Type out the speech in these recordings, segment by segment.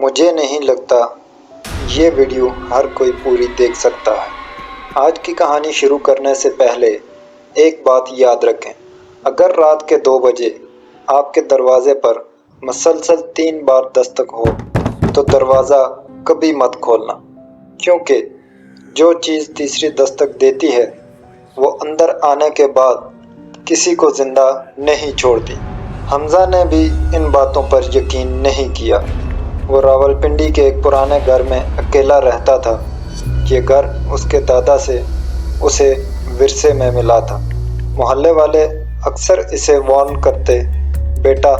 مجھے نہیں لگتا یہ ویڈیو ہر کوئی پوری دیکھ سکتا ہے۔ آج کی کہانی شروع کرنے سے پہلے ایک بات یاد رکھیں، اگر رات کے 2 بجے آپ کے دروازے پر مسلسل 3 بار دستک ہو تو دروازہ کبھی مت کھولنا، کیونکہ جو چیز تیسری دستک دیتی ہے وہ اندر آنے کے بعد کسی کو زندہ نہیں چھوڑتی۔ حمزہ نے بھی ان باتوں پر یقین نہیں کیا۔ وہ راولپنڈی کے ایک پرانے گھر میں اکیلا رہتا تھا۔ یہ گھر اس کے دادا سے اسے ورثے میں ملا تھا۔ محلے والے اکثر اسے وارن کرتے، بیٹا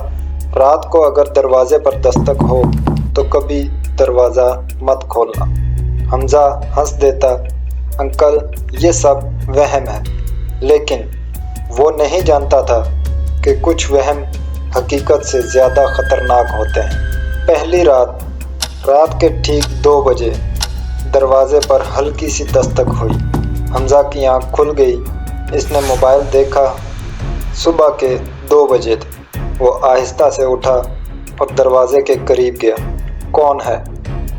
رات کو اگر دروازے پر دستک ہو تو کبھی دروازہ مت کھولنا۔ حمزہ ہنس دیتا، انکل یہ سب وہم ہے، لیکن وہ نہیں جانتا تھا کہ کچھ وہم حقیقت سے زیادہ خطرناک ہوتے ہیں۔ پہلی رات کے ٹھیک 2 بجے دروازے پر ہلکی سی دستک ہوئی۔ حمزہ کی آنکھ کھل گئی۔ اس نے موبائل دیکھا۔ صبح کے 2 بجے تھے۔ وہ آہستہ سے اٹھا اور دروازے کے قریب گیا۔ کون ہے؟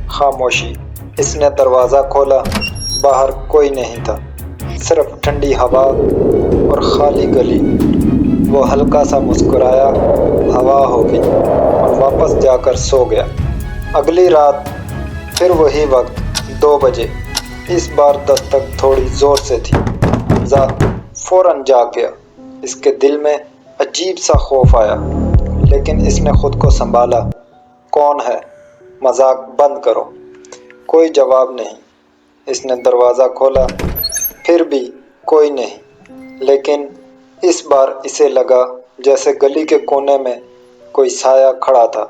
خاموشی۔ اس نے دروازہ کھولا۔ باہر کوئی نہیں تھا، صرف ٹھنڈی ہوا اور خالی گلی۔ وہ ہلکا سا مسکرایا، ہوا ہوگی، اور واپس جا کر سو گیا۔ اگلی رات پھر وہی وقت 2 بجے۔ اس بار دستک تھوڑی زور سے تھی۔ حمزہ فوراً جاگ گیا۔ اس کے دل میں عجیب سا خوف آیا، لیکن اس نے خود کو سنبھالا۔ کون ہے؟ مذاق بند کرو۔ کوئی جواب نہیں۔ اس نے دروازہ کھولا، پھر بھی کوئی نہیں، لیکن اس بار اسے لگا جیسے گلی کے کونے میں کوئی سایہ کھڑا تھا،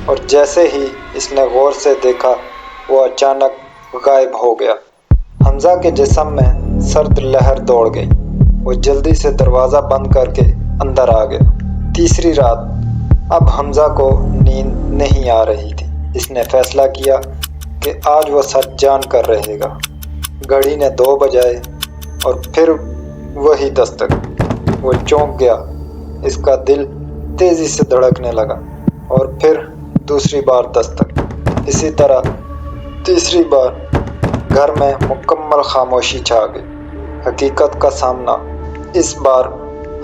اور جیسے ہی اس نے غور سے دیکھا وہ اچانک غائب ہو گیا۔ حمزہ کے جسم میں سرد لہر دوڑ گئی۔ وہ جلدی سے دروازہ بند کر کے اندر آ گیا۔ تیسری رات۔ اب حمزہ کو نیند نہیں آ رہی تھی۔ اس نے فیصلہ کیا کہ آج وہ سچ جان کر رہے گا۔ گھڑی نے 2 بجائے اور پھر وہی دستک۔ وہ چونک گیا۔ اس کا دل تیزی سے دھڑکنے لگا، اور پھر دوسری بار دستک۔ اسی طرح تیسری بار۔ گھر میں مکمل خاموشی چھا گئی۔ حقیقت کا سامنا۔ اس بار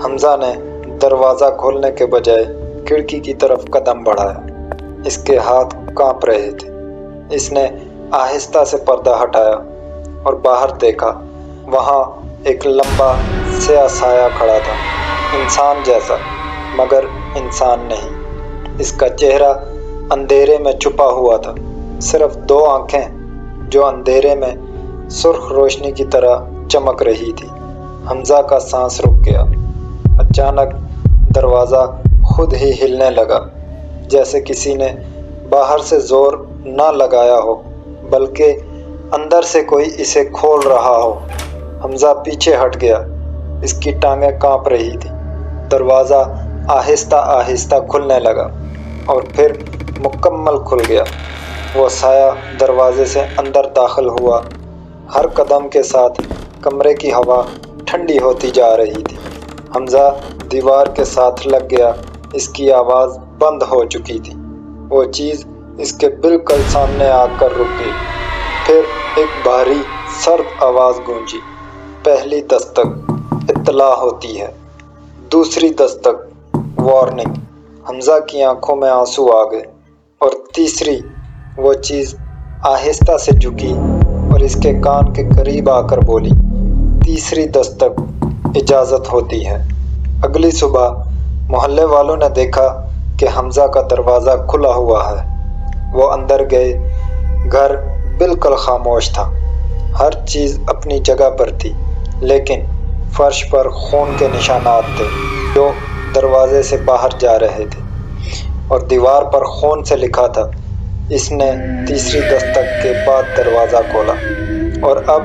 حمزہ نے دروازہ کھولنے کے بجائے کھڑکی کی طرف قدم بڑھایا۔ اس کے ہاتھ کانپ رہے تھے۔ اس نے آہستہ سے پردہ ہٹایا اور باہر دیکھا۔ وہاں ایک لمبا سیاہ سایہ کھڑا تھا، انسان جیسا، مگر انسان نہیں۔ اس کا چہرہ اندھیرے میں چھپا ہوا تھا، صرف 2 آنکھیں جو اندھیرے میں سرخ روشنی کی طرح چمک رہی تھی۔ حمزہ کا سانس رک گیا۔ اچانک دروازہ خود ہی ہلنے لگا، جیسے کسی نے باہر سے زور نہ لگایا ہو، بلکہ اندر سے کوئی اسے کھول رہا ہو۔ حمزہ پیچھے ہٹ گیا۔ اس کی ٹانگیں کانپ رہی تھیں۔ دروازہ آہستہ آہستہ کھلنے لگا اور پھر مکمل کھل گیا۔ وہ سایہ دروازے سے اندر داخل ہوا۔ ہر قدم کے ساتھ کمرے کی ہوا ٹھنڈی ہوتی جا رہی تھی۔ حمزہ دیوار کے ساتھ لگ گیا۔ اس کی آواز بند ہو چکی تھی۔ وہ چیز اس کے بالکل سامنے آ کر رک گئی۔ پھر ایک بھاری سرد آواز گونجی۔ پہلی دستک، اطلاع ہوتی ہے۔ دوسری دستک، وارننگ۔ حمزہ کی آنکھوں میں آنسو آ گئے۔ اور تیسری، وہ چیز آہستہ سے جھکی اور اس کے کان کے قریب آ کر بولی، تیسری دستک، اجازت ہوتی ہے۔ اگلی صبح محلے والوں نے دیکھا کہ حمزہ کا دروازہ کھلا ہوا ہے۔ وہ اندر گئے۔ گھر بالکل خاموش تھا۔ ہر چیز اپنی جگہ پر تھی، لیکن فرش پر خون کے نشانات تھے جو دروازے سے باہر جا رہے تھے، اور دیوار پر خون سے لکھا تھا، اس نے تیسری دستک کے بعد دروازہ کھولا۔ اور اب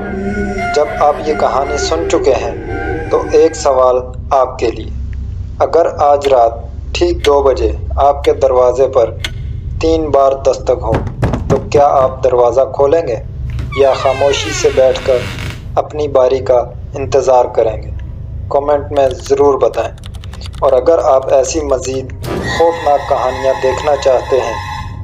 جب آپ یہ کہانی سن چکے ہیں تو ایک سوال آپ کے لیے۔ اگر آج رات ٹھیک 2 بجے آپ کے دروازے پر 3 بار دستک ہو تو کیا آپ دروازہ کھولیں گے، یا خاموشی سے بیٹھ کر اپنی باری کا انتظار کریں گے؟ کمنٹ میں ضرور بتائیں۔ اور اگر آپ ایسی مزید خوفناک کہانیاں دیکھنا چاہتے ہیں